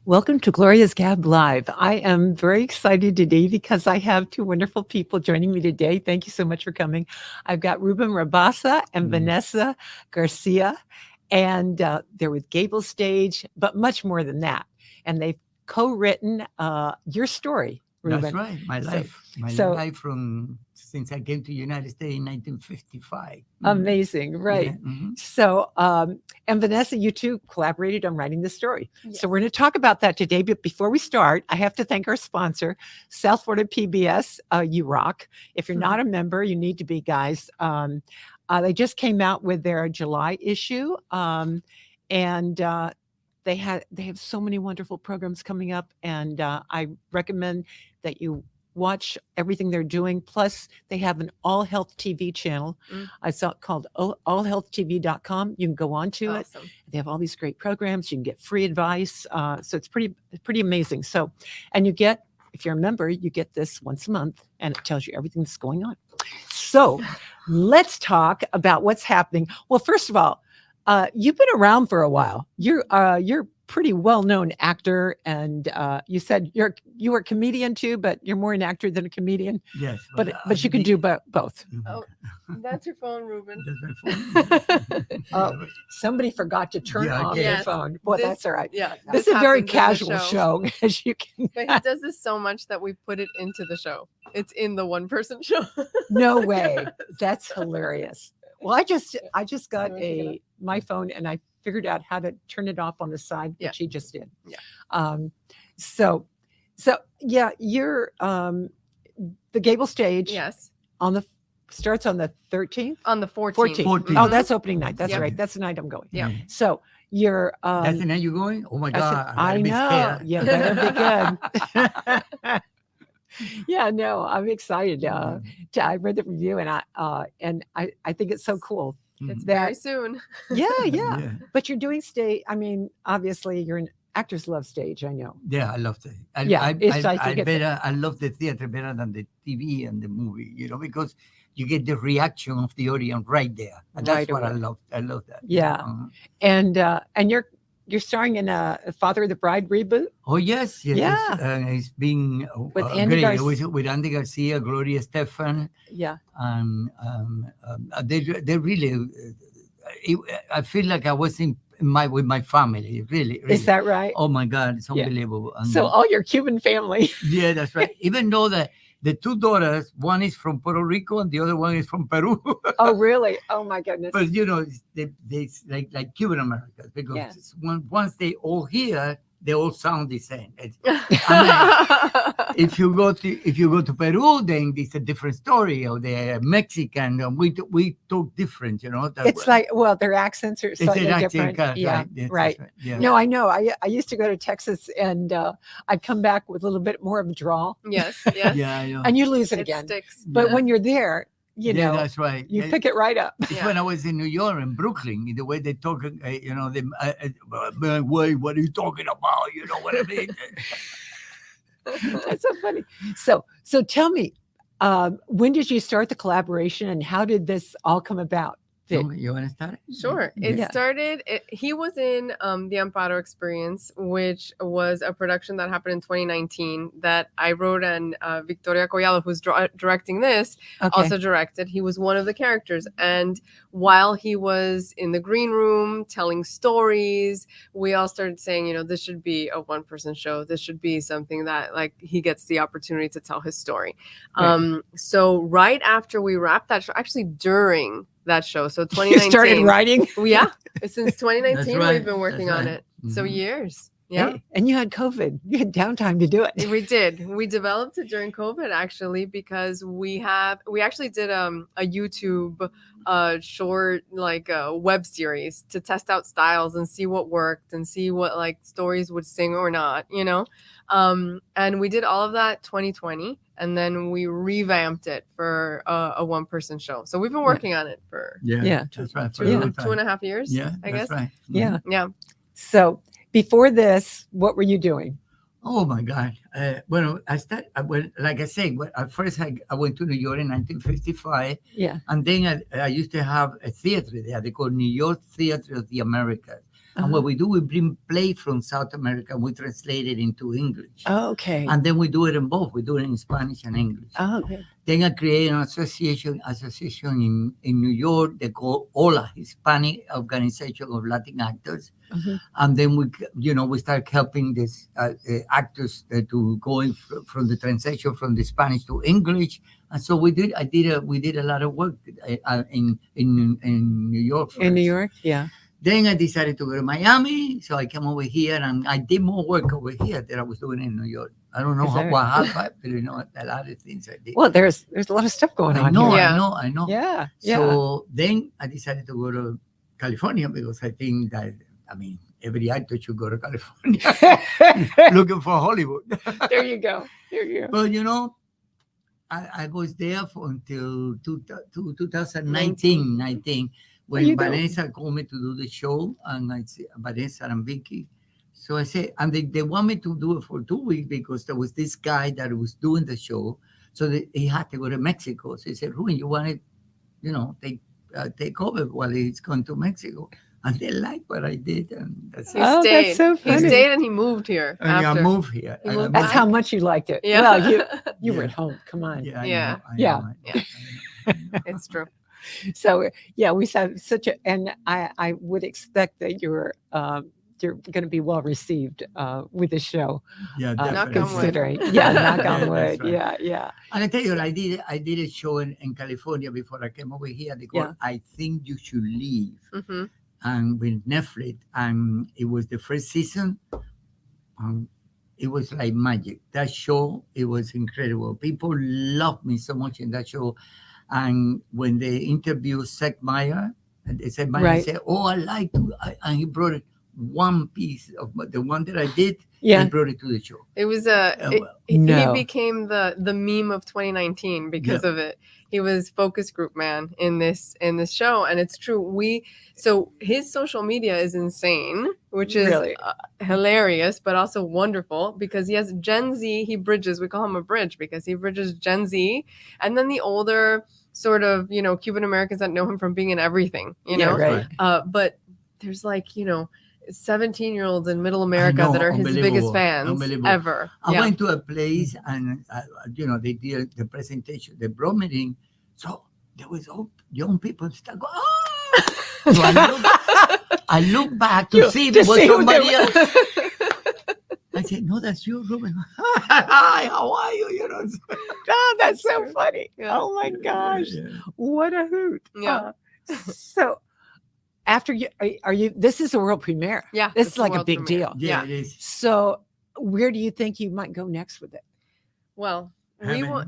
Welcome to Gloria's Gab Live. I am very excited today because I have two wonderful people joining me today. Thank you so much for coming. I've got Ruben Rabasa and Vanessa Garcia, and they're with GableStage, but much more than that. And they've co-written your story, Ruben. That's right. My life from since I came to United States in 1955. Amazing, right? Yeah, So, and Vanessa, you two collaborated on writing the story. Yes. So we're going to talk about that today. But before we start, I have to thank our sponsor, South Florida PBS. You rock. If you're not a member, you need to be, guys. They just came out with their July issue, and they have so many wonderful programs coming up, and I recommend that you watch everything they're doing. Plus, they have an all health TV channel. I saw it called allhealthtv.com. You can go on to it. They have all these great programs. You can get free advice. So it's pretty amazing. So, and you get, if you're a member, you get this once a month, and it tells you everything that's going on. So let's talk about what's happening. Well, first of all, you've been around for a while. You're pretty well-known actor, and you said you were a comedian too, but you're more an actor than a comedian. Yes, but you can do both. Oh, that's your phone, Ruben. That's my phone. Somebody forgot to turn off Yes. their phone. Well, that's all right. Yeah, This is a very happens in the casual show, as you can. But he does this so much that we put it into the show. It's in the one-person show. No way. Yes. That's hilarious. Well, I just got my phone, and I figured out how to turn it off on the side, which he just did. Yeah. So yeah, you're the GableStage. Yes. Starts on the 13th. On the 14th. 14th. Oh, that's opening night. That's Yep. right. That's the night I'm going. Yeah. So you're. That's the night you're going? Oh my I said, God! I I'm know. scared. You better be good. Yeah, no, I'm excited. I read the review, and I think it's so cool. It's that- very soon. Yeah. But you're doing stage. I mean, obviously, actors love stage. I know. Yeah, I love it. I love the theater better than the TV and the movie. Because you get the reaction of the audience right there, and that's Right what away. I love. I love that. Yeah. And you're starring in a Father of the Bride reboot. Oh yes. Yeah. It's been With Andy great Garcia. with Andy Garcia, Gloria Stefan, Yeah. and they really. I feel like I was with my family. Really. Is that right? Oh my God, it's Yeah. unbelievable. And So all your Cuban family. yeah, that's right. Even though the two daughters, one is from Puerto Rico and the other one is from Peru. Oh, really? Oh my goodness. But they like Cuban-Americans, because Yeah. once they all hear, they all sound the same. If you go to Peru, then it's a different story. Or they're Mexican, and we talk different. It's like, well, their accents are slightly different. Yeah, right. Yeah. No, I know. I used to go to Texas, and I'd come back with a little bit more of a drawl, Yes. Yeah, I know. and you lose it It again. sticks. But Yeah. when you're there, Yeah, that's right. you pick it right up. It's Yeah. when I was in New York, in Brooklyn, the way they talk, wait, what are you talking about? You know what I mean? That's so funny. So tell me, when did you start the collaboration, and how did this all come about? You want to start? Sure. It Yeah. started, he was in the Amparo Experience, which was a production that happened in 2019 that I wrote, and Victoria Collado, who's directing this, Okay. also directed. He was one of the characters. And while he was in the green room telling stories, we all started saying, this should be a one-person show. This should be something that he gets the opportunity to tell his story. Right. So right after we wrapped that show, actually during that show, so 2019. You started writing? Yeah, since 2019 right, we've been working that's on right. it. So Mhm. years. Yeah. Hey, and you had COVID. You had downtime to do it. We did. We developed it during COVID, actually, because we actually did a YouTube short web series to test out styles and see what worked and see what stories would sing or not, and we did all of that 2020, and then we revamped it for a one-person show. So we've been working on it for Yeah. That's right. two, For a long 2.5 years. Yeah, I that's guess. right. Yeah. Yeah. So before this, what were you doing? Oh my God. Like I said, at first I went to New York in 1955, Yeah. and then I used to have a theater there. They called New York Theater of the Americas. And what we do, we bring play from South America, and we translate it into English. Oh, okay. And then we do it in both. We do it in Spanish and English. Oh, okay. Then I create an association in New York. They call OLA, Hispanic Organization of Latin Actors. And then we start helping these actors to go in from the translation from the Spanish to English. And so we did a lot of work in New York. In New York, yeah. Then I decided to go to Miami, so I came over here and I did more work over here than I was doing in New York. I don't know what happened, but a lot of things I did. Well, there's a lot of stuff going on here. I know. Yeah. So then I decided to go to California because I think that, every actor should go to California looking for Hollywood. There you go. But, I was there until 2019, when Vanessa called me to do the show, and I said, Vanessa and Vicky. So I said, and they want me to do it for 2 weeks because there was this guy that was doing the show. So he had to go to Mexico. So he said, Ruben, you want to, take over while he's going to Mexico. And they liked what I did. And that's He stayed. That's so funny. He stayed and he moved here. And after. I moved here. That's how much you liked it. Yeah. Well, you were at home. Come on. Yeah. It's true. So we have and I would expect that you're going to be well received with the show. Yeah, knock on wood. Knock on wood. Right. Yeah. And I tell you, I did a show in California before I came over here. They called I Think You Should Leave. And with Netflix, and it was the first season. It was like magic. That show, it was incredible. People loved me so much in that show. And when they interviewed Seth Meyer, and they said, said, "Oh, I like to," and he brought it one piece of the one that I did. Yeah, he brought it to the show. It was he became the meme of 2019 because of it. He was focus group man in this show, and it's true. So his social media is insane, which is really hilarious, but also wonderful because he has Gen Z. He bridges. We call him a bridge because he bridges Gen Z, and then the older sort of Cuban-Americans that know him from being in everything. Right. But there's 17-year-olds in Middle America that are his biggest fans ever. I went to a place and they did the presentation, the bro meeting. So there was all young people start going, oh! So I look back to see if it was somebody else. I said, no, that's you, Ruben. Hi, how are you? Oh, that's so funny. Yeah. Oh my gosh. What a hoot. Yeah. So after this is a world premiere. Yeah. This is like a big deal. Yeah, it is. So where do you think you might go next with it? Well, I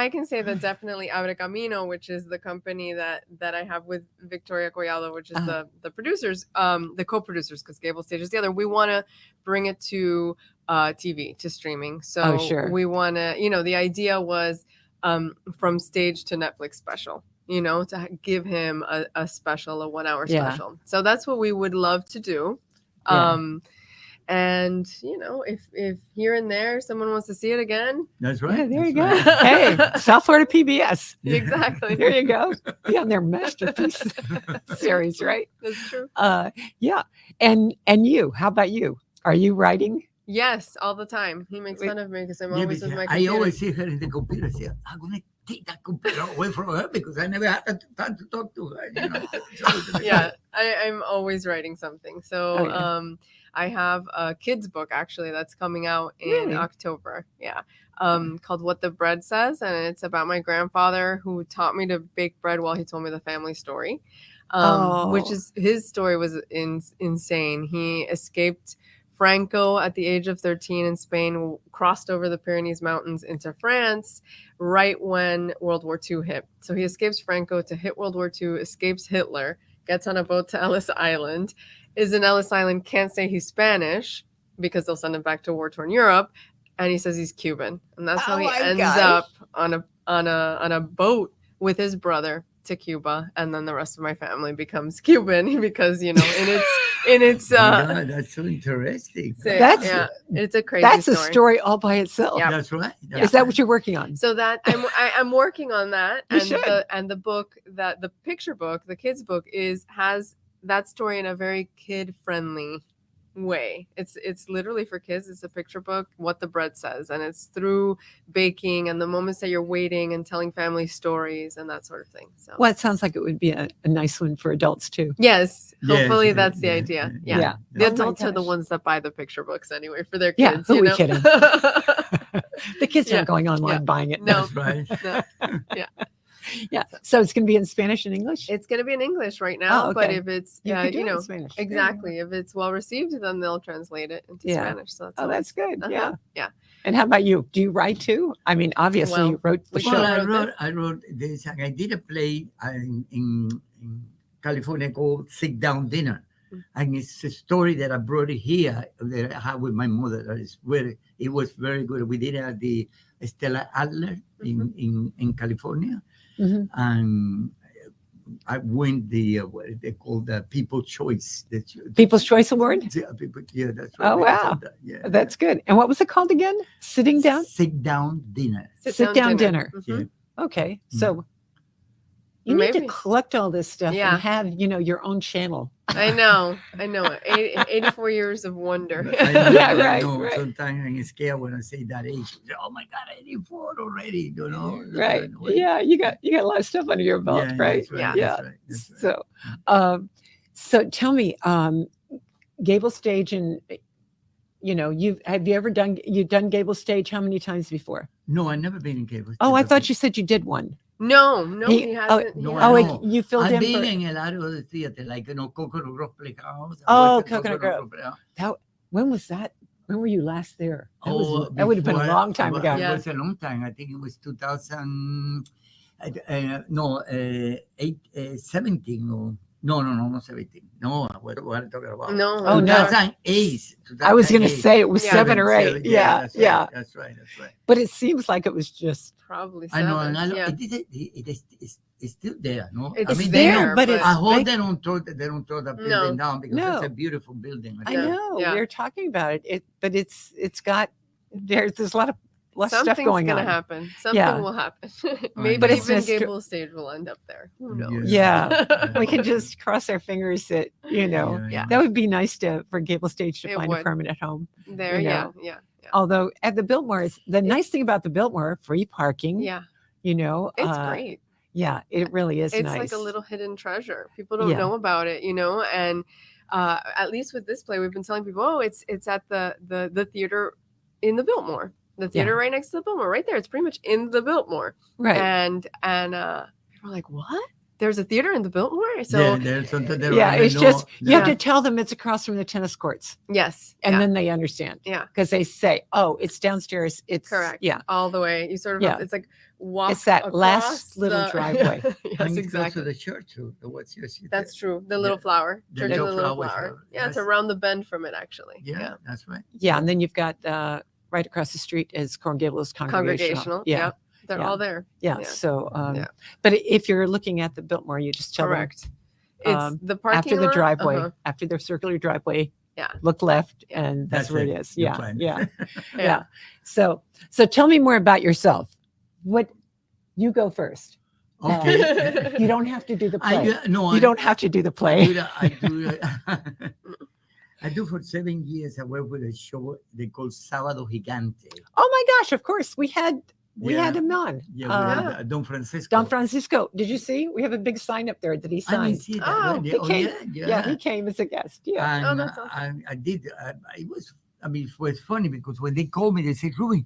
can say that definitely Abre Camino, which is the company that I have with Victoria Collado, which is the producers, the co-producers, because GableStage is the other. We want to bring it to TV, to streaming. So we want to, the idea was from stage to Netflix special. To give him a special, a 1 hour special. So that's what we would love to do. And if here and there someone wants to see it again, that's right. Yeah, there you go. Hey, South Florida PBS. Exactly. There you go. Be on their masterpiece series, right? That's true. Yeah. And you? How about you? Are you writing? Yes, all the time. He makes fun of me because I'm always with my computer. I always see her in the computer. Say, I'm gonna take that computer away from her because I never had the time to talk to her. Yeah, I'm always writing something. So I have a kids book actually that's coming out in October. Yeah. Called What the Bread Says, and it's about my grandfather who taught me to bake bread while he told me the family story. Which is his story was insane. He escaped Franco at the age of 13 in Spain, crossed over the Pyrenees Mountains into France right when World War II hit. So he escapes Franco to hit World War II, escapes Hitler, gets on a boat to Ellis Island, is in Ellis Island, can't say he's Spanish because they'll send him back to war-torn Europe, and he says he's Cuban. And that's how he ends up on a boat with his brother to Cuba, and then the rest of my family becomes Cuban because in its God, that's so interesting. It's a crazy that's story. A story all by itself. Yep. That's right. Is that what you're working on? So that I'm working on that, and the book, that the picture book, the kids book, has that story in a very kid friendly way. It's literally for kids. It's a picture book, what the bread says, and it's through baking and the moments that you're waiting and telling family stories and that sort of thing. So Well, it sounds like it would be a nice one for adults too. yes, Yes, hopefully yeah, that's the yeah, idea. yeah, Yeah. yeah. The Oh my adults are the gosh. ones that buy the picture books anyway for their Yeah, kids. who you we know? kidding? The kids Yeah, aren't going online yeah. buying it. No. That's right. No. Yeah. So it's going to be in Spanish and English? It's going to be in English right now, Oh, but okay. if it's You could do you it in know Spanish. Yeah. exactly if it's well received, then they'll translate it into Yeah. Spanish. So that's Oh, that's good. uh-huh. Yeah. Yeah. And how about you? Do you write too? I mean, obviously Well, you wrote the we show. should- Well, wrote I wrote this, and I did a play in California called Sit Down Dinner. Mm. And it's a story that I brought it here that I had with my mother. It was very good. We did it at the Stella Adler in California. Mhm. And I won what they call the People's Choice. People's Choice Award? Yeah, that's right. Oh, wow. Yeah. That's good. And what was it called again? Sitting down? Sit Down Dinner. Sit down dinner. Mhm. Okay. Mm. So you need to Maybe. collect all this stuff Yeah. and have, your own channel. I know. 84 years of wonder. I know, Yeah, I right, know. right. Sometimes I'm scared when I say that age. Oh my God, 84 already, Right. Well, Yeah. You got a lot of stuff under your belt, yeah, right? That's right. Yeah. Yeah. That's right. That's right. So tell me, GableStage and have you ever done GableStage how many times before? No, I've never been in cable. Oh, I thought you said you did one. No, He- he oh, hasn't. no, he I Oh, hasn't. know. you filled I've in been for in a lot of other theater, like Coconut Grove Playhouse. Oh, Western Coconut Grove. Playhouse. when was that? When were you last there? That Oh, that would have been a before- long time well, ago. Yeah. It was a long time. I think it was 17 or no, not 17. No, what are you talking about? No. Oh, no. 2008. I was going to 2008. say it was Yeah. 7 or 8. Yeah, that's yeah. Right, that's right. But it seems like it was just. Probably I 7. know, and yeah. it's still there, no? It's I mean, there, but I it's hope big. they don't throw the building down because No. it's a beautiful building. I Yeah, know yeah. we were talking about it. But it's got there's a lot of stuff Something's going gonna on. happen. Something Yeah. will happen. know. Maybe But it's even just- GableStage will end up there. Who knows? Yeah. We can just cross our fingers that Yeah. that would be nice for GableStage to It find a would. permanent home. There, you yeah, know. yeah, Although at the Biltmore, the nice thing about the Biltmore, free parking. yeah. It's Great. Yeah, it really is It's nice. like a little hidden treasure. People don't Yeah. know about it, and at least with this play, we've been telling people, oh, it's at the theater in the Biltmore, the theater right next to the Biltmore, right there. It's pretty much in the Biltmore, right. and people are like, what? There's a theater in the Biltmore? So there's something there. Yeah, it's just you have Yeah. to tell them it's across from the tennis courts, yes, and yeah, then they understand. Yeah. because they say, "Oh, it's downstairs." It's correct. Yeah, all the way. You sort of Yeah. it's like walk. It's that across last little the- driveway. yes, And it's close to exactly. the church too. What's your That's true. The little flower. The Church of little the little flower, flower. so Yeah, it's that's- around the bend from it, actually. Yeah, that's right. yeah, and then you've got right across the street is Corn Gables Congregational. Congregational. Yeah, Yep. They're Yeah. all there. yeah. Yeah. So, Yeah. but if you're looking at the Biltmore, you just tell Correct. It's um, the them parking after the lot, driveway, uh-huh. after their circular driveway. Yeah. Look left, Yeah. and that's where it is. You're Yeah, fine. yeah. Yeah. Yeah. So tell me more about yourself. What you go first. Okay. You don't have to do the play. I Don't have to do the do play. that. I do for 7 years. I work with a show they call Sábado Gigante. Oh my gosh! Of course, we had Yeah. him on. Yeah, with Don Francisco. Don Francisco. Did you see? We have a big sign up there that he I signed. didn't see that. Oh, one. he came. Yeah, Yeah, he came as a guest. Yeah. And Oh, that's awesome. I did. It was. I mean, it was funny because when they called me, they said, "Ruben,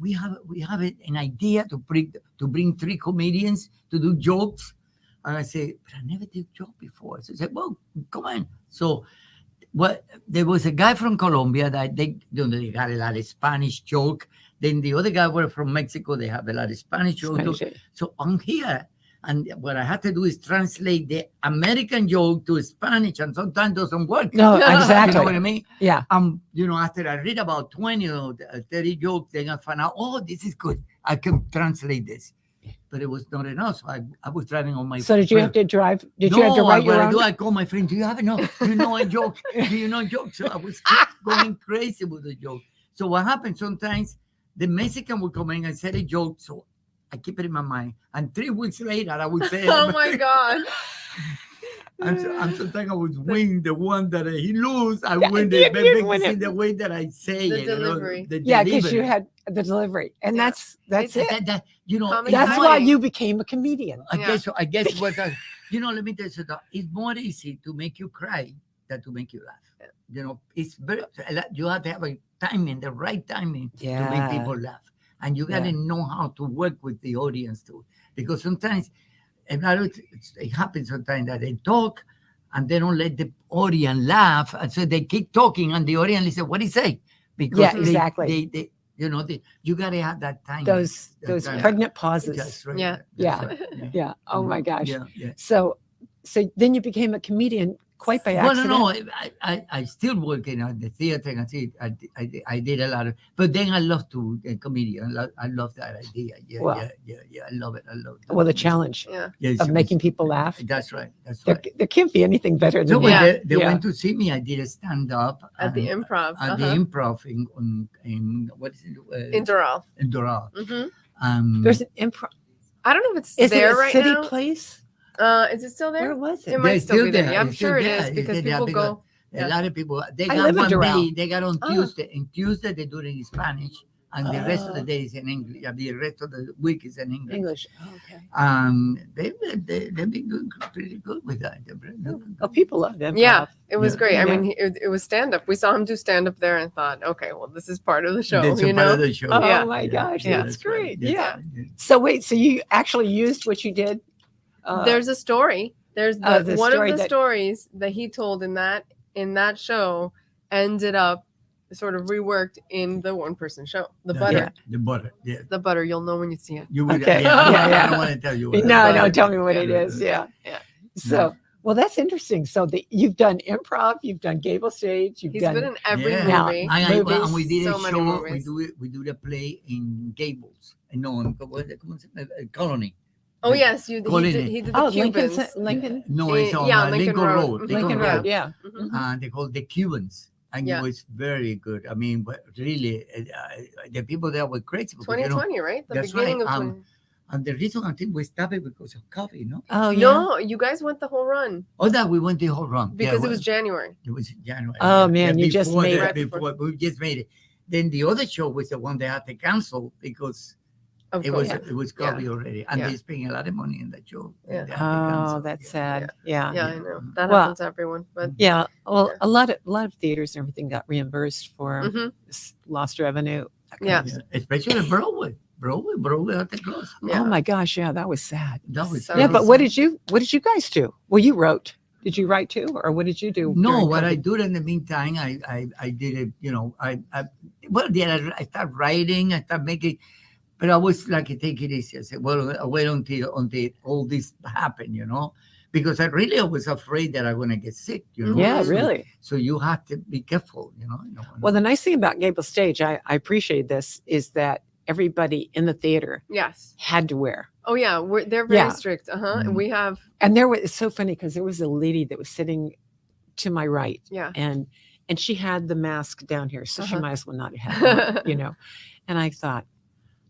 we have an idea to bring 3 comedians to do jokes." And I said, "But I never did joke before." So I said, "Well, come on." So, there was a guy from Colombia that they got a lot of Spanish joke. Then the other guy were from Mexico. They have a lot of Spanish joke. Spanish. So I'm here, and what I had to do is translate the American joke to Spanish, and sometimes doesn't work. No, You know exactly. what I mean? Yeah. After I read about 20 or 30 jokes, then I found out, oh, this is good. I can translate this. But it was not enough. So I was driving on my So did you have to drive? Did you have to write your what I own? do, I call my friend, do you have enough? Do you know a joke? Do you know a joke? So I was going crazy with the joke. So what happened sometimes, the Mexican would come in and say a joke. So I keep it in my mind. And 3 weeks later, I would say, Oh my God. I'm sometimes I was win the one that he lose. I Yeah, win you- the you win because it. in the way that I say The it, delivery. the Yeah, because you delivery. had the delivery, and Yeah. that's it. That you know, Comedy it's That's more- why timing. you became a comedian. I Yeah. guess so. I guess what you know. Let me tell you something. It's more easy to make you cry than to make you laugh. Yeah. You know, it's very. You have to have a timing, the right timing to make Yeah. people laugh, and you got to Yeah. know how to work with the audience too. Because sometimes, and I don't- it happens sometimes that they talk, and they don't let the audience laugh, and so they keep talking, and the audience listen, "What did he say?" Because Yeah, exactly. they you know, you got to have that time. Those pregnant pauses. That's right. Yeah. Yeah. That's right. Yeah. Oh my gosh. Yeah. So then you became a comedian quite by Well, accident. no, I still working at the theater. I did a lot of, but then I love to comedian. I love that idea. Yeah, Well. yeah. I love it. I love it. Well, the challenge Yeah. Yeah, of making people laugh. That's right. That's There, right. there can't be anything better So than when that. they Yeah. went to see me, I did a stand up At the improv. At the improv in what is it? In Doral. In Doral. Mm-hmm. There's an improv. I don't know if it's Is there it a right city now. place? Is it still Where there? was It it? might They're still be still there. there. Yeah, I'm It's still sure it there. is It's because still there people because go. A lot of people. They I got live in one Doral. day. They got on Oh. Tuesday. And Tuesday they do it in Spanish, and the rest of the Oh. day is in English. The rest of the week is in English. English. Oh, okay. They've been doing pretty good with that. Oh, people love improv. Yeah, it was Yeah. great. I Yeah. mean, it was stand up. We saw him do stand up there and thought, okay, well, this is part of the show. That's You a part know? of the show. Oh Yeah. my gosh, Yeah. that's right. great. That's Yeah. right. So wait, so you actually used what you did? There's a story. There's the one story of the that- stories that he told in that show ended up sort of reworked in the one person show. The Yeah, butter. yeah, the butter. Yeah. The butter. You'll know when you see it. You would. Okay. Yeah. Yeah. I don't want to tell you. What no, it no, is. tell me what it Yeah. is. Yeah. Yeah. So, well, that's interesting. So you've done improv, you've done GableStage, you've He's done been in every Yeah. Now, movie. And we did So a many show. movies. We do the play in Gables. No, Colony. Oh yes, he Colony. did the oh Cubans. Lincoln No, it's on Yeah, Lincoln Road. Mhm. Lincoln Road. Yeah. Mhm. They called the Cubans, and Yeah. it was very good. I mean, but really, the people there were crazy. Because, 2020, right? The that's beginning right. of 20. And the reason I think we stopped it because of COVID, no? Oh yeah. No, you guys went the whole run Oh, that we went the whole run. because it was January. It was January. Oh, man, you just before made the- it. Before we just made it. Then the other show was the one they had to cancel because Of it course. was Yeah. COVID already, and Yeah. they spent a lot of money in that show. Yeah. They had to cancel. Oh, that's Yeah. sad. Yeah. Yeah, I know. That Well, happens to everyone. But Yeah. Well, Yeah. a lot of theaters and everything got reimbursed for Mhm. lost revenue. that kind Yeah. of stuff. Especially Broadway. Broadway had to close. Yeah. Oh my gosh, yeah, that was sad. That was So Yeah, sad. but what did you guys do? Well, you wrote. Did you write too, or what did you do? No, during what I COVID? do in the meantime, I did it. You know, I started writing. I started making, but I was like, take it easy. I said, well, I wait until all this happened. You know, because I was afraid that I'm gonna get sick. You know. Yeah, So- really. So you have to be careful. You know. Well, the nice thing about GableStage, I appreciate this, is that everybody in the theater yes. had to wear. Oh yeah, they're very Yeah. strict. Mhm. We have And it's so funny because there was a lady that was sitting to my right, yeah. and she had the mask down here, so she Uh-huh. might as well not have had it, you know. And I thought,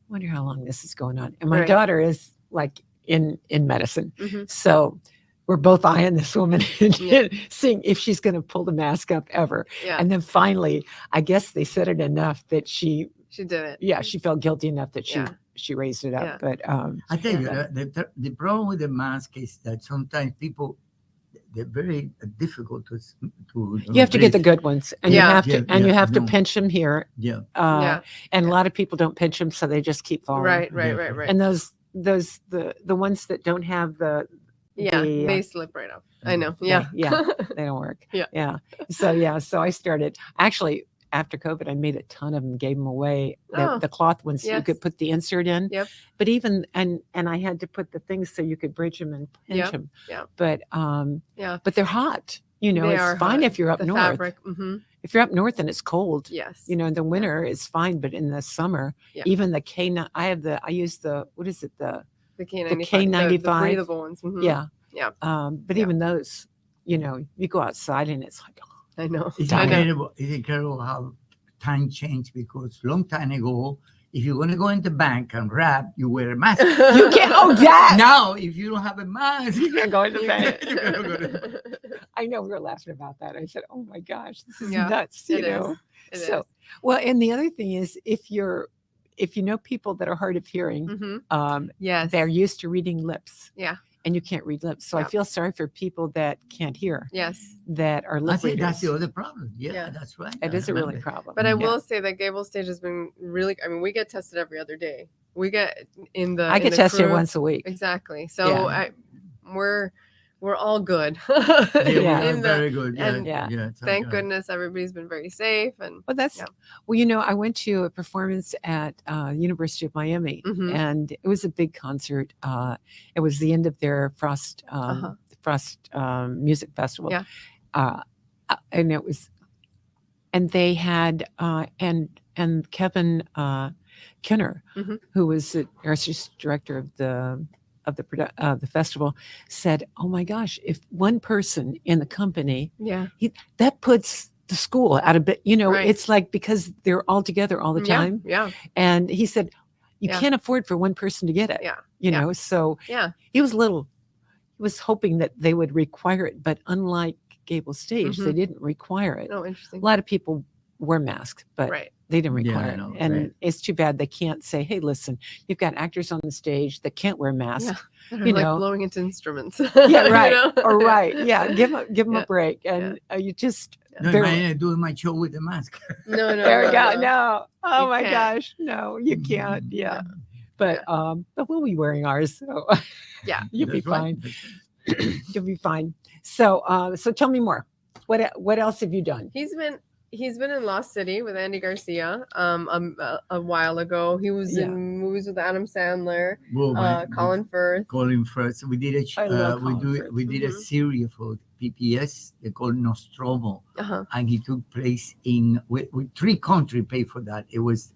wonder how long this is going on. And my Right. daughter is like in medicine, Mhm. so we're both eyeing this woman and Yeah. seeing if she's going to pull the mask up ever. Yeah. And then finally, I guess they said it enough that she did it. she felt guilty enough that Yeah. she raised it up. Yeah. But I tell you, Yeah. the problem with the mask is that sometimes people they're very difficult to. you have to get the good ones, and Yeah. you have to Yeah, you have to no. pinch them here. Yeah. Yeah. And a lot of people don't pinch them, so they just keep falling. Right. Yeah. And those the ones that don't have the Yeah, the, they slip right up. I know. they- Yeah. yeah, they don't work. Yeah. So I started actually after COVID. I made a ton of them, gave them away. Oh, The cloth ones you yes. could put the insert in. Yep. But even and I had to put the things so you could bridge them and pinch Yep, them. yep. But Yeah. but they're hot. You know, They it's are fine hot. if you're up The north. fabric. Hmm. If you're up north and it's cold, Yes. you know, in the winter it's fine, but in the summer, Yeah. even the K9, I use the what is it the the K95. K95. The breathable ones. Mhm. yeah Yeah. But Yeah. even those, you know, you go outside and it's like I know. It's I know. incredible. It's incredible how time changed because long time ago if you want to go in the bank and rap, you wear a mask. You can't. Oh, that. Now, if you don't have a mask, You can't go in the You bank. you cannot go to- I know we were laughing about that. I said, "Oh my gosh, this is Yeah, nuts!" it You know. is. It So, is. well, and the other thing is, if you know people that are hard of hearing, Mhm. Yes. they're used to reading lips. Yeah. And you can't read lips. So I Yep. feel sorry for people that can't hear, Yes. that are I lip think that's the readers. other problem. Yeah, Yeah. that's right. It I is a really remember. problem. But I Yeah. will say that GableStage has been really. I mean, we get tested every other day. We get in the. I in get the tested crew- once a week. Exactly. So Yeah. we're all good. Yeah, Yeah. we're In the- very good. Yeah, and Yeah. yeah. thank goodness everybody's been very safe and. Well, that's Yeah. well, you know, I went to a performance at University of Miami, Mhm. and it was a big concert. It was the end of their Frost Music Festival. Yeah. And it was, and they had and Kevin Kinner, Mhm. who was the artistic director of the festival, said, "Oh my gosh, if one person in the company, Yeah. that puts the school out of bit, you know, Right. it's like because they're all together all the time." Yeah. And he said, "You Yeah. can't afford for one person to get it." Yeah. You Yeah. know, so Yeah. he was hoping that they would require it, but unlike GableStage, they didn't require it. Oh, A interesting. lot of people wear masks, but Right. they didn't Yeah, require I know, it. And right. it's too bad they can't say, "Hey, listen, you've got actors on the stage that can't wear masks." That are You like know. blowing into instruments. Yeah, You right. know? Or right. Yeah, give them Yeah. a break. And you just No, very- imagine doing my show with a mask. No, no. there we no, go. no. No. Oh You my can't. gosh. No, you can't. Yeah. No. But we'll be wearing ours. So Yeah. you'll be That's right. fine. You'll be fine. So so tell me more. What else have you done? He's been in Lost City with Andy Garcia a while ago. He was Yeah. in movies with Adam Sandler, Well, Colin Firth. Colin Firth. We did I love Colin Firth. we did a Mhm. series for PBS. They called Nostromo, Uh-huh. and he took place in with 3 countries paid for that. It was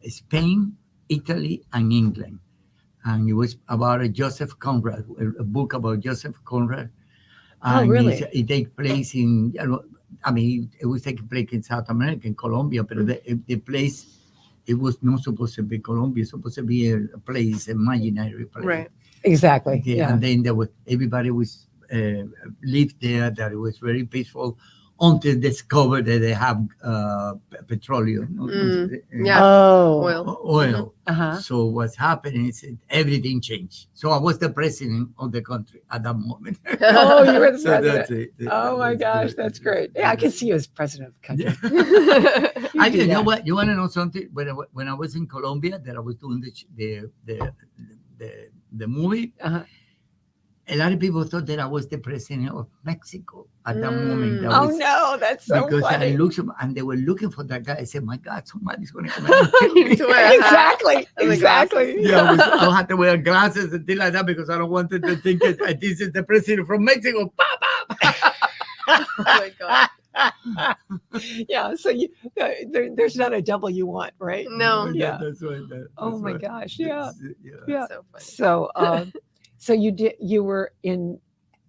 Spain, Italy, and England, and it was about a Joseph Conrad, a book about Joseph Conrad. Oh, And really? It takes place in. I mean, it was taking place in South America, in Colombia, but the place. It was not supposed to be Colombia. It's supposed to be a place, imaginary place. Right. Exactly. Yeah, Yeah. and then there was everybody was lived there. That it was very peaceful until they discovered that they have petroleum. Yeah. Oh. Oil. Uh-huh. So what's happening is everything changed. So I was the president of the country at that moment. Oh, you were the So president. that's it. Oh my gosh, that's great. Yeah, I can see you as president of the country. Yeah. You do You know that. what? You want to know something? When I was in Colombia, that I was doing the movie. Uh-huh. A lot of people thought that I was the president of Mexico at that moment. That Oh was, no, that's so because funny. I looked and they were looking for that guy. I said, "My God, somebody's going to come out and kill me." To wear a hat Exactly. and the Exactly. Yeah, I had to wear glasses and things like that because I don't want them to think that this is the president from Mexico. Pa, pa, pa. Oh my God. Yeah. So there's not a double you want, right? No. Yeah. That's right. Oh that's my right. gosh. Yeah. Yeah. Yeah. So funny. So so you were in,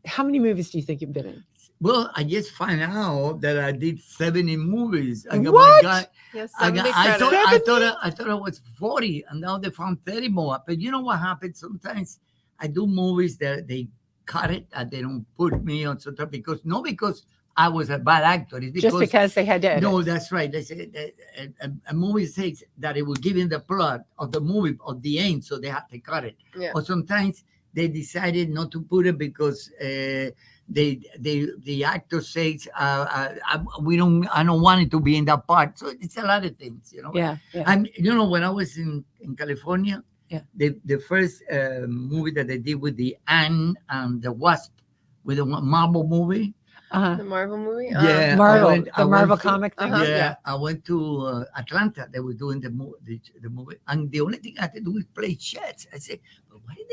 how many movies do you think you've been in? Well, I just found out that I did 70 movies. I got What? my guy. Yes, I 70 thought credits. I thought I was 40, and now they found 30 more. But you know what happens? Sometimes I do movies that they cut it and they don't put me on something because I was a bad actor. It's because, Just because they had to edit. no, that's right. They say that a movie says that it will give in the plot of the movie of the end, so they have to cut it. Yeah. Or sometimes they decided not to put it because the actor says I don't want it to be in that part. So it's a lot of things, you know. Yeah. Yeah. When I was in California, Yeah. the first movie that they did with the Ant and the Wasp, with the Marvel movie. Uh-huh. The Marvel movie? Yeah, Marvel, I went the Marvel to- comic thing. Uh-huh. Yeah, I went to Atlanta. They were doing the movie, and the only thing I had to do was play chess. I said, "But why did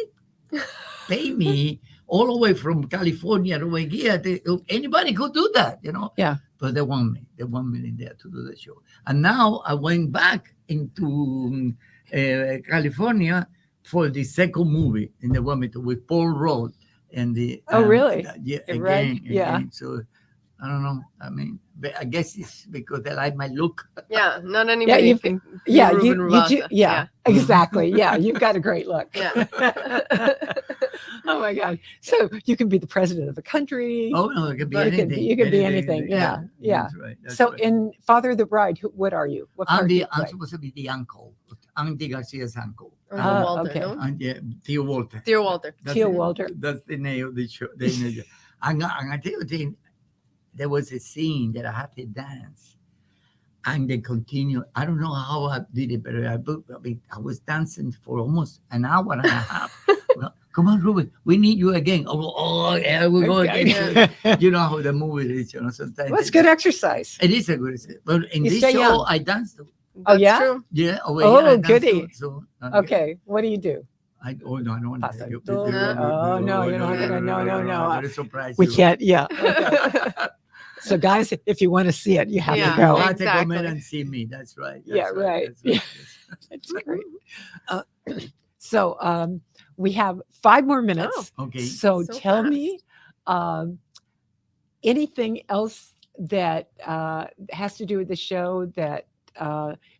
they pay me all the way from California over here? Anybody could do that, you know?" Yeah. But they want me. They want me in there to do the show. And now I went back into California for the second movie, and they want me to with Paul Rudd and the. Oh, really? Yeah, It read? again. Yeah. So I don't know. I mean, but I guess it's because they like my look. Yeah, not anybody you- can. be Yeah, Ruben you do. Rabasa. Yeah, exactly. Yeah, you've got a great look. Yeah. Oh my God. So you can be the president of a country. Oh no, it could be But anything. you could be anything. Yeah, yeah. That's right. That's So right. in Father of the Bride, what are you? What part do you I'm play? supposed to be the uncle, Andy Garcia's uncle. Uncle Ah, Walter, okay. no? And yeah, Theo Walter. Dear Walter. That's Theo it. Walter. That's the name of the show. And I tell you the thing, there was a scene that I had to dance. And they continue. I don't know how I did it, but I was dancing for almost an hour and a half. Well, come on, Ruben, we need you again. Oh yeah, we go Okay. again. You know how the movie is, sometimes. Well, it's good exercise. It is a good exercise. But in You this stay show, young. I danced. That's yeah? true. Yeah. Oh, here I danced goody. too, so, Okay, what do you do? Oh no, I don't want to. Pasa. You- Oh, No. no, you're not gonna- no. I'm gonna surprise We you. can't. Yeah. So guys, if you want to see it, you have Yeah. to go. You have to come Exactly. in and see me. That's right. Yeah, right. That's great. So we have 5 more minutes. Okay. So So tell fast. me anything else that has to do with the show that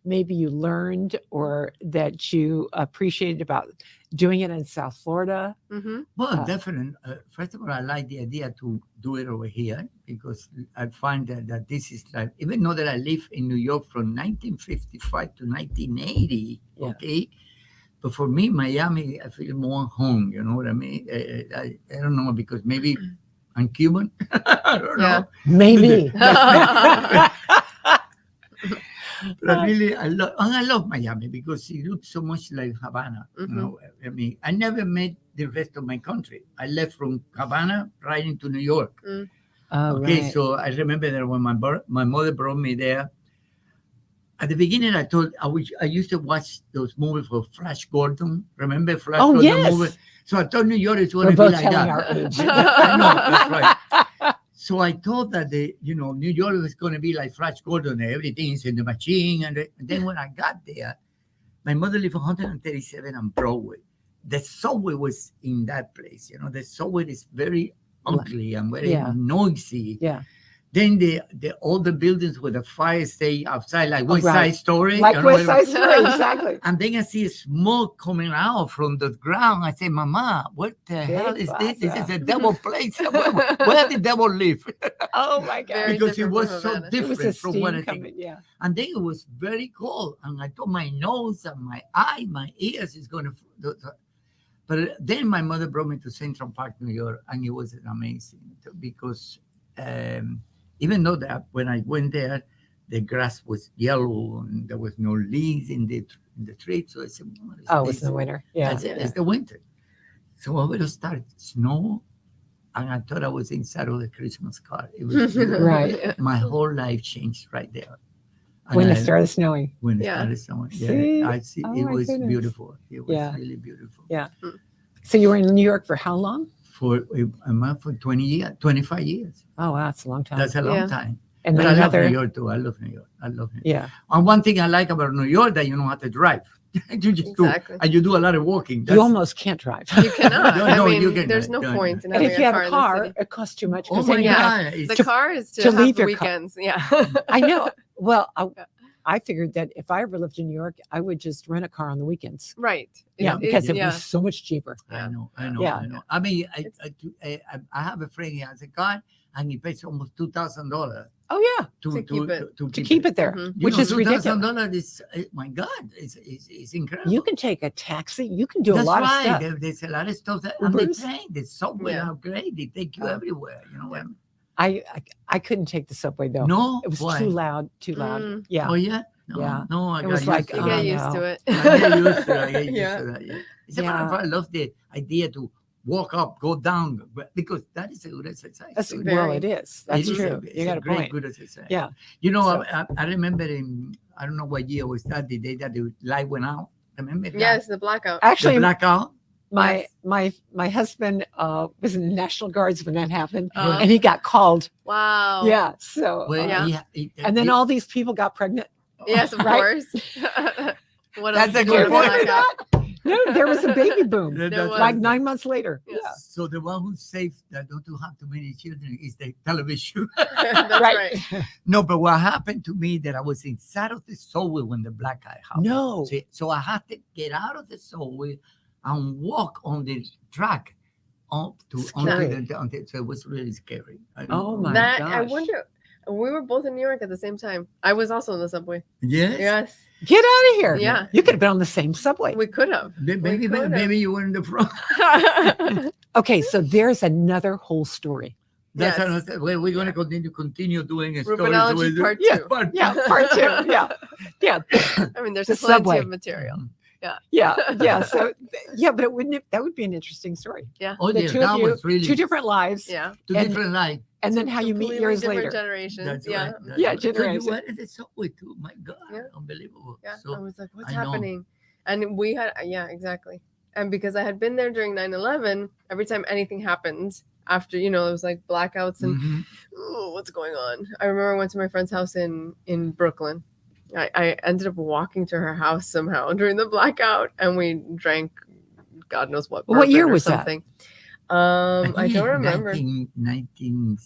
maybe you learned or that you appreciated about doing it in South Florida. Mm-hmm. Well, definitely. First of all, I like the idea to do it over here because I find that this is like, even though that I live in New York from 1955 to 1980, Yeah. okay? But for me, Miami, I feel more home, you know what I mean? I don't know, because maybe I'm Cuban. I don't Yeah. know. Maybe. But I love Miami because it looks so much like Havana. You know, I mean, I never met the rest of my country. I left from Havana right into New York. Oh, Okay, right. so I remember that when my mother brought me there. At the beginning, I used to watch those movies for Flash Gordon. Remember Flash Oh, Gordon yes. movie? So I thought New York is going We're to be both like telling that. our age. I know, that's right. So I thought that New York was going to be like Flash Gordon. Everything is in the machine. And then when I got there, my mother lived on 137 on Broadway. The subway was in that place. The subway is very ugly and very Yeah. noisy. Yeah. Then all the buildings with the fire stay outside, like West right. Side Story. Like you know, West whatever. Side Story, exactly. And then I see smoke coming out from the ground. I say, Mama, what the hell is this? This is a devil place. Where the devil live? Oh my God. Very Because it different was from so Havana. It different was a from what I steam think. coming. Yeah. And then it was very cold. And I thought my nose and my eye, my ears is going to. But then my mother brought me to Central Park, New York, and it was amazing because even though that when I went there, the grass was yellow and there was no leaves in the tree. So I said, Oh, it was in the winter. Yeah. That's it. It's the winter. So I would start snow, and I thought I was inside of the Christmas card. It was beautiful. Right. My whole life changed right there. And When it I- started snowing. when it Yeah. started snowing. See? Yeah, I see. Oh, It my was goodness. beautiful. It was Yeah. really beautiful. Yeah. So you were in New York for how long? For 20 years, 25 years. Oh, wow. That's a long time. That's a long Yeah. time. And But then I love another. New York too. I love New York. I love New York. Yeah. And one thing I like about New York that you don't have to drive. You just Exactly. do, and you do a lot of walking. You almost can't drive. You cannot. No, I mean, you cannot. there's no No, point in And having if you have car a in the car, city. it costs too much. Oh 'cause my then you have- God! The It's, car is to to leave have the your car. weekends. Yeah. I know. Well, I figured that if I ever lived in New York, I would just rent a car on the weekends. Right. Yeah, because it yeah. was so much cheaper. I know. Yeah. I know. I mean, I have a friend. He has a car, and he pays almost $2,000 Oh yeah, To keep it. to to keep it there, Mhm. You which know, is ridiculous. $2,000 is my God, it's incredible. You can take a taxi. You can do That's a lot right. of stuff. There's a lot of stuff that and the Ubers. train, the subway Yeah. are great. They take you Oh. everywhere. You know what I mean? I couldn't take the subway though. No, It was why? too loud. Too loud. Mm. Yeah. Oh yeah, no, Yeah. no. I It got was used like, to You oh, it. get no. used to it. I get used to it. I get used Yeah. to that. Yeah. As a matter Yeah. of fact, I love the idea to walk up, go down, because that is a good exercise. That's too. well, Very. it is. That's It is true. it's You got a great, point. good exercise. Yeah. You know, So- I remember I don't know what year was that, the day that the light went out. Remember that? Yes, the blackout. The Actually, blackout. my Yes. my husband was in the National Guards when that happened, Uh-huh. and he got called. Wow. Yeah. So Well, Yeah. and then all these people got pregnant. Yes, of Right? course. What That's else a do good you point. like Remember out? that? No, there was a baby boom. That- There that's was. Like right. 9 months later. Yeah. Yeah. So the one who saved that don't have too many children is the television. That's Right. right. No, but what happened to me that I was inside of the subway when the black guy happened. No. So I had to get out of the subway and walk on the track up to Scary. so it was really scary. Oh my That I gosh. wonder. We were both in New York at the same time. I was also in the subway. Yes. Yes, Get out of here. Yeah. You could have been on the same subway. we could have. Maybe, could've. maybe you were in the front. Okay, so there's another whole story. That's Yes. another. We're going to continue doing a story. Rubenology part Yeah. 2. Yeah, part 2. Yeah. Yeah. I mean, there's The plenty subway. of material. Yeah. Yeah. So yeah, but that would be an interesting story. Oh, The yeah, two of that you, was really two different lives. Yeah. two and- different lives. And then how you meet Completely years different later. generations. That's Yeah. right. That's Yeah, right. So generations. you were in the subway too. My God, Yeah. unbelievable. Yeah. I So was like, what's I know. happening? And we had, yeah, exactly. And because I had been there during 9/11, every time anything happened after, it was like blackouts and mhm. ooh, what's going on? I remember I went to my friend's house in Brooklyn. I ended up walking to her house somehow during the blackout, and we drank God knows what. What year bourbon or was that? something. I think don't remember. 19,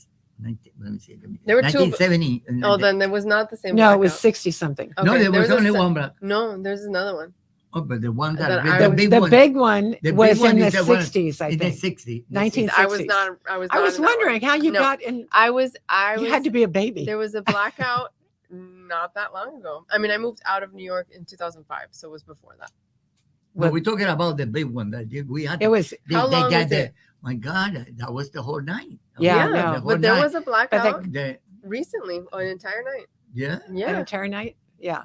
let me see. There were two- 1970. Oh, then there was not the same. No, it was blackout. 60 something. no, Okay, there was a only se- one black. No, there's another one. Oh, but the one That that, I the was- big The one big one the big was one in the is the one 60s, I in the think. 60s. 1960s. I was not. I was not in that one. wondering how you No. got in. I was. You had to be a baby. There was a blackout not that long ago. I mean, I moved out of New York in 2005, so it was before that. But we're talking about the big one that we had. It was, How long got was the, it? My God, that was the whole night. Yeah, the no. whole But there night. was a blackout The- recently, an entire night. yeah. an Yeah, entire night. Yeah.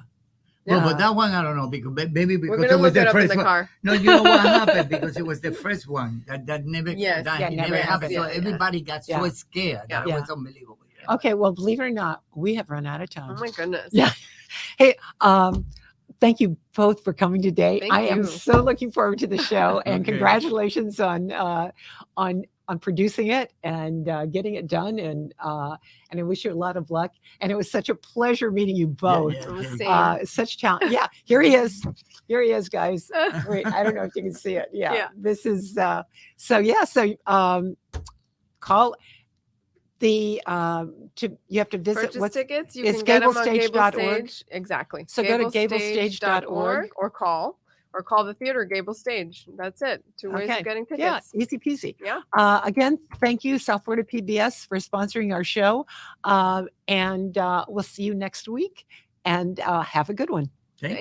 Well, Yeah. but that one I don't know because maybe we're because gonna it was look it the up in first the one. car. No, you know what happened because it was the first one that never Yes. that Yeah, it never never happened. happened. So Yeah, yeah. everybody got so Yeah. scared. Yeah. That Yeah. was unbelievable. Yeah. Okay. Well, believe it or not, we have run out of time. Oh my goodness. Yeah. Hey, thank you both for coming today. Thank I am you. so looking forward to the show, and Okay. congratulations on producing it and getting it done. And I wish you a lot of luck. And it was such a pleasure meeting you both. Yeah, It was yeah. same. Such talent. Yeah, here he is. Here he is, guys. Wait, I don't know if you can see it. Yeah, Yeah. this is call the you have to visit Purchase what's tickets. You it's can get them on GableStage.org. GableStage. Exactly. So go to GableStage.org. or call the theater Gable Stage. That's it. 2 ways Okay. of getting Yeah, tickets. easy peasy. Yeah. Again, thank you, South Florida PBS, for sponsoring our show. And we'll see you next week. And have a good one. Thank Thank